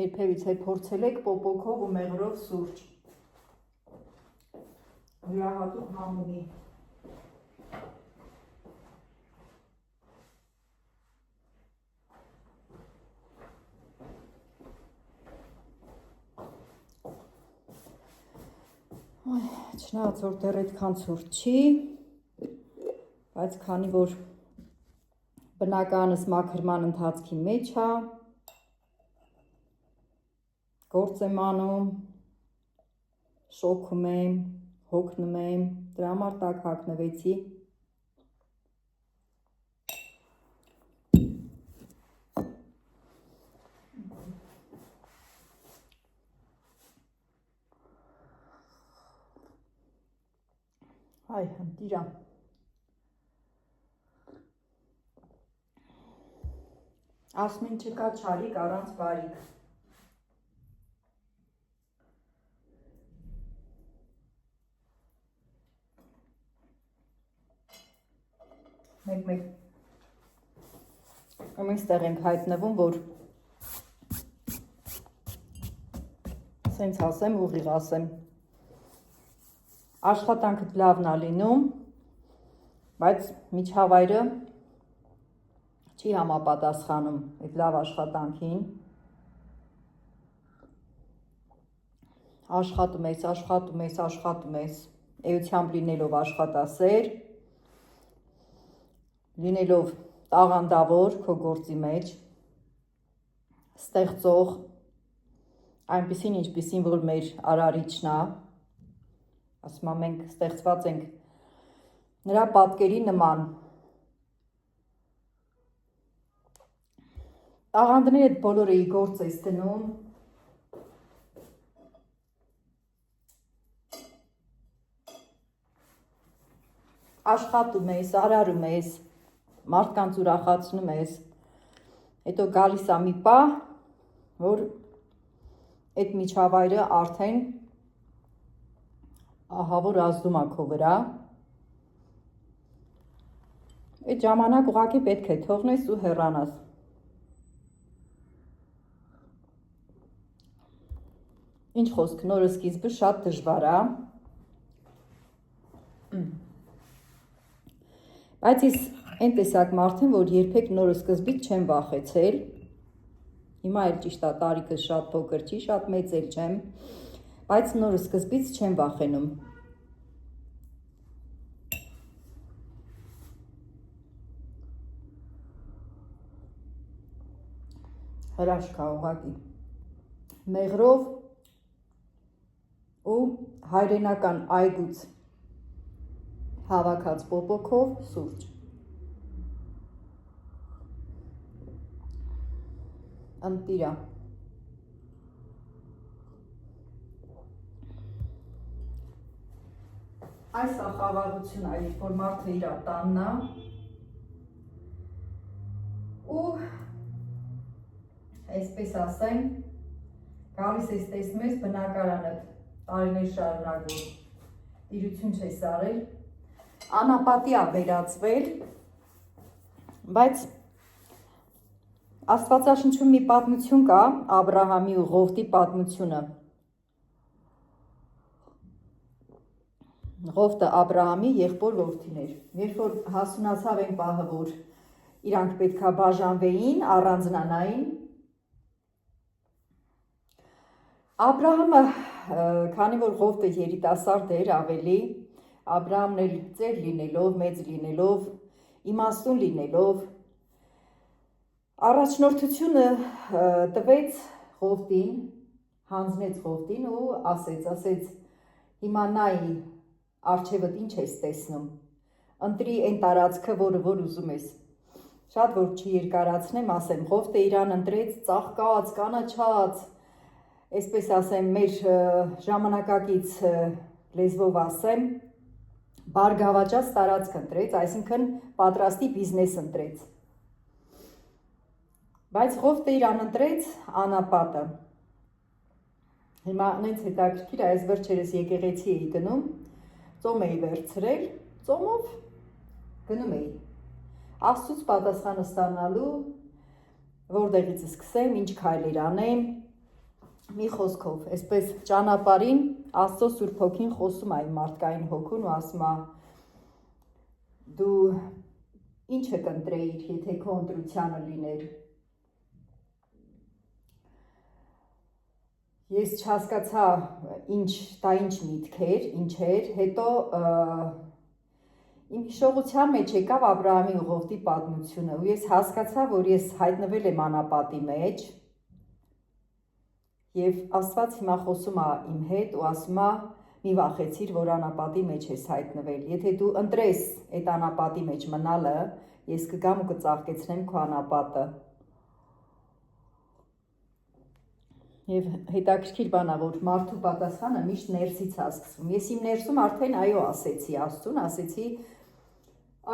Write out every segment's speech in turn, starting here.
Երբևիցե փորձել եք պոպոկով ու մեղրով սուրճ։ Յուրահատուկ համ ունի։ Չնայած որ դեռ այդքան սուրճ չի, բայց քանի որ բնականս մաքրման ընթացքի մեջ է, գործ եմ անում, շոքում եմ, հոգնում եմ, դրա համար տակ հագնվեցի։ Այ, հնդիրա։ Ասմին չկա չարիք առանց բարիք։ Մեկ այստեղ ենք հայտնվում, որ սենց ասեմ, ուղիղ ասեմ, աշխատանքդ լավն է լինում, բայց միջավայրը չի համապատասխանում այդ լավ աշխատանքին, աշխատում ես, էությամբ լինելով աշխատասեր, լինելով տաղանդավոր քո գործի մեջ, ստեղծող, այնպիսին ինչպիսին որ մեր արարիչն է, ասում եմ մենք ստեղծված ենք նրա պատկերի նման, տաղանդների այդ բոլորը ի գործ ես դնում, աշխատում ես, արարում ես, մարդկանց ուրախացնում ես, հետո գալիս է մի պահ, որ այդ միջավայրը արդեն ահավոր ազդում է քո վրա, այդ ժամանակ ուղղակի պետք է թողնես ու հեռանաս։ Ինչ խոսք, նորը սկիզբը շատ դժվար է, բայց ես այն տեսակ մարդ եմ, որ երբեք նորը սկզբից չեմ վախեցել, հիմա էլ ճիշտ է, տարիքս շատ փոքր չի, շատ մեծ էլ չեմ, բայց նորը սկզբից չեմ վախենում։ Հրաշք է ուղղակի, մեղրով ու հայրենական այգուց հավաքած պոպոկով սուրճ։ Ընտիրա։ Այս է խաղաղությունը, երբ որ մարդը իր տանն է ու այսպես ասեմ, գալիս ես տեսնում ես բնակարանը տարիներ շարունակ որ տիրություն չես արել, անապատի է վերածվել, բայց Աստվածաշնչում մի պատմություն կա, Աբրահամի ու Ղովտի պատմությունը։ Ղովտը Աբրահամի եղբոր որդին էր, երբ որ հասունացավ այն պահը, որ իրանք պետքա բաժանվեին, առանձնանային, Աբրահամը, քանի որ Ղովտը երիտասարդ էր ավելի, Աբրահամն էլ ծեր լինելով, մեծ լինելով, իմաստուն լինելով, առաջնորդությունը տվեց Ղովտին, հանձնեց Ղովտին ու ասեց, հիմա նայի արջևդ ինչ ես տեսնում, ընտրի այն տարածքը, որը որ ուզում ես, շատ որ չի երկարացնեմ, ասեմ, Ղովտը իրան ընտրեց ծաղկած, կանաչած, այսպես ասեմ, մեր ժամանակակից լեզվով ասեմ, բարգավաճած տարածք ընտրեց, այսինքն պատրաստի բիզնես ընտրեց։ Բայց Ղովտը իրան ընտրեց անապատը։ Հիմա նենց հետաքրքիր, այս վերջերս եկեղեցի էի գնում, ծոմ էի վերցրել, ծոմով գնում էի։ Աստծուց պատասխանը ստանալու, որտեղից սկսեմ, ինչ քայլեր անեմ, մի խոսքով, այսպես ճանապարհին Աստծո Սուրբ Հոգին խոսում է իմ մարդկային հոգուն ու ասում է դու ինչը կընտրեիր, եթե քո ընտրությանը լիներ։ Ես չհասկացա դա ինչ միտք էր, ինչ էր, հետո իմ հիշողության մեջ եկավ Աբրահամի ու Ղովտի պատմությունը ու ես հասկացա, որ ես հայտնվել եմ անապատի մեջ և Աստված հիմա խոսում է իմ հետ ու ասում է մի վախեցիր, որ անապատի մեջ ես հայտնվել, եթե դու ընտրես այդ անապատի մեջ մնալը, ես կգամ ու կծաղկեցնեմ քո անապատը։ Եվ հետաքրքիր բան է, որ մարդու պատասխանը միշտ ներսից է սկսվում։ Ես իմ ներսում արդեն այո ասեցի Աստծուն, ասեցի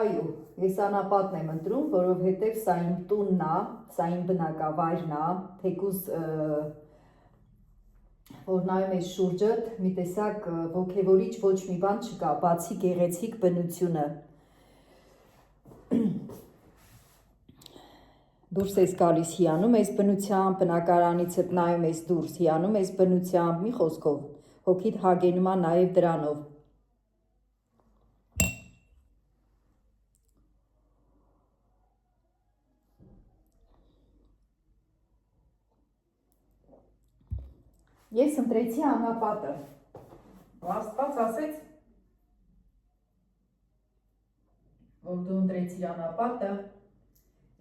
այո, ես անապատն եմ ընտրում, որովհետև սա իմ տունն է, սա իմ բնակավայրն է, թեկուզ որ նայում ես շուրջդ, մի տեսակ ոգևորիչ ոչ մի բան չկա, բացի գեղեցիկ բնությունը։ Դուրս ես գալիս հիանում ես բնությամբ, բնակարանից նայում ես դուրս հիանում ես բնությամբ, մի խոսքով, հոգիդ հագենում է նաև դրանով։ Ես ընտրեցի անապատը, Աստված ասեց, որ դու ընտրեցիր անապատը,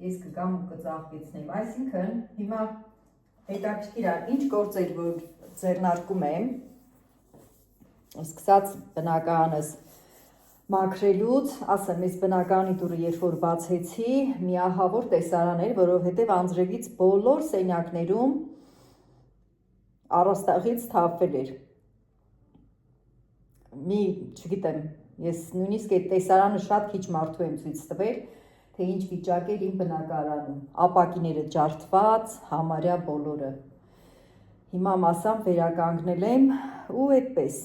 ես կգամ ու կծաղկեցնեմ, այսինքն հիմա հետաքրքիր է, ինչ գործեր, որ ձեռնարկում եմ, սկսած բնականս մաքրելուց, ասեմ, ես բնականի դուռը երբ որ բացեցի, մի ահավոր տեսարան էր, որովհետև անձրևից բոլոր սենյակներում առաստաղից թափվել էր։ Չգիտեմ, ես նույնիսկ այդ տեսարանը շատ քիչ մարդու եմ ցույց տվել, թե ինչ վիճակ էր իմ բնակարանում, ապակիները ջարդված, համարյա բոլորը։ Հիմա մասամբ վերականգնել եմ ու այդպես։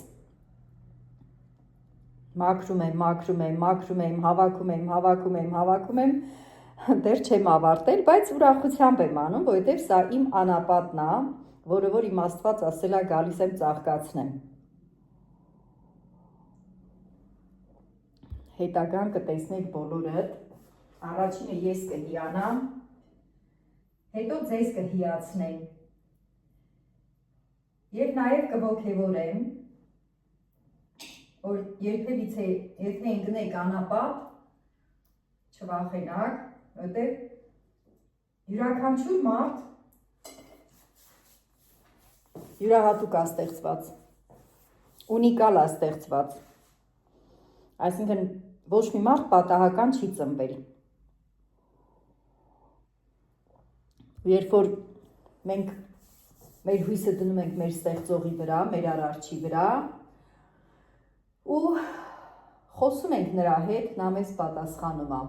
Մաքրում եմ, հավաքում եմ, դեռ չեմ ավարտել, բայց ուրախությամբ եմ անում, որովհետև սա իմ անապատն է, որը որ իմ Աստված ասել է գալիս եմ ծաղկացնեմ։ Հետագան կտեսնեք բոլորդ, առաջինը ես կհիանամ, հետո ձեզ կհիացնեմ և նաև կոգևորեմ, որ երբևիցե եթե ընկնեք անապատ, չվախենաք, որովհետև յուրաքանչյուր մարդ յուրահատուկ է ստեղծված, ունիկալ է ստեղծված, այսինքն ոչ մի մարդ պատահական չի ծնվել։ Երբ որ մենք մեր հույսը դնում ենք մեր ստեղծողի վրա, մեր արարչի վրա ու խոսում ենք նրա հետ, նա մեզ պատասխանում է։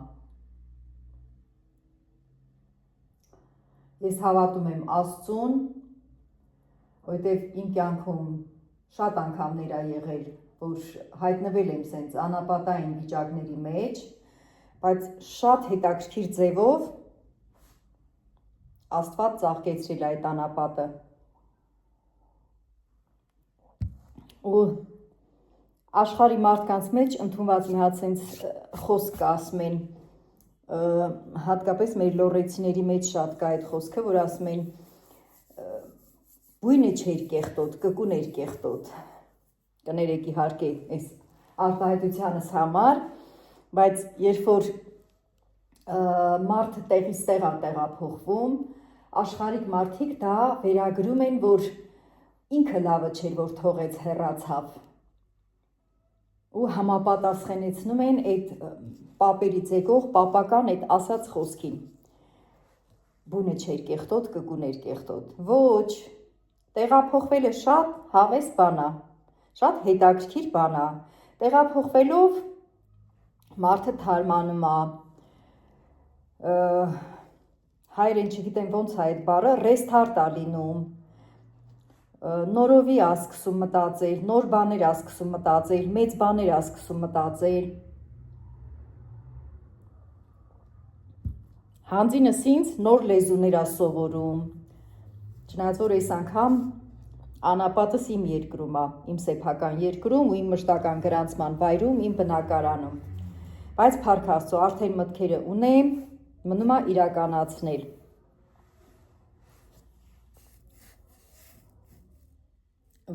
Ես հավատում եմ Աստծուն, որովհետև իմ կյանքում շատ անգամներ ա եղել, որ հայտնվել եմ սենց անապատային վիճակների մեջ, բայց շատ հետաքրքիր ձևով Աստված ծաղկեցրել այդ անապատը։ Ու աշխարհի մարդկանց մեջ ընդունված մի հատ սենց խոսք կա, ասում են, հատկապես մեր լոռեցիների մեջ շատ կա այդ խոսքը, որ ասում են բույնը չէր կեղտոտ, կկուն էր կեղտոտ, կներեք իհարկե այս արտահայտությանս համար, բայց երբ որ մարդը տեղից տեղ է տեղափոխվում, աշխարհիկ մարդիկ դա վերագրում են, որ ինքը լավը չէր, որ թողեց հեռացավ ու համապատասխանեցնում են այդ պապերից եկող պապական այդ ասած խոսքին։ Բույնը չէր կեղտոտ, կկուն էր կեղտոտ։ Ոչ, Տեղափոխվելը շատ հավես բան է, շատ հետաքրքիր բան է։ Տեղափոխվելով մարդը թարմանում է, հայերեն չգիտեմ ոնց է այդ բառը, restart է լինում, նորովի է սկսում մտածել, նոր բաներ է սկսում մտածել, մեծ բաներ է սկսում մտածել։ Հանձինս ինձ նոր լեզուներ է սովորում, չնայած որ այս անգամ անապատս իմ երկրում է, իմ սեփական երկրում ու իմ մշտական գրանցման վայրում, իմ բնակարանում, բայց փառք Աստծո, արդեն մտքերը ունեմ, մնում է իրականացնել։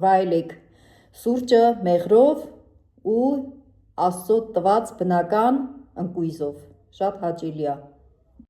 Վայելեք սուրճը մեղրով ու Աստծո տված բնական ընկույզով, շատ հաճելի է։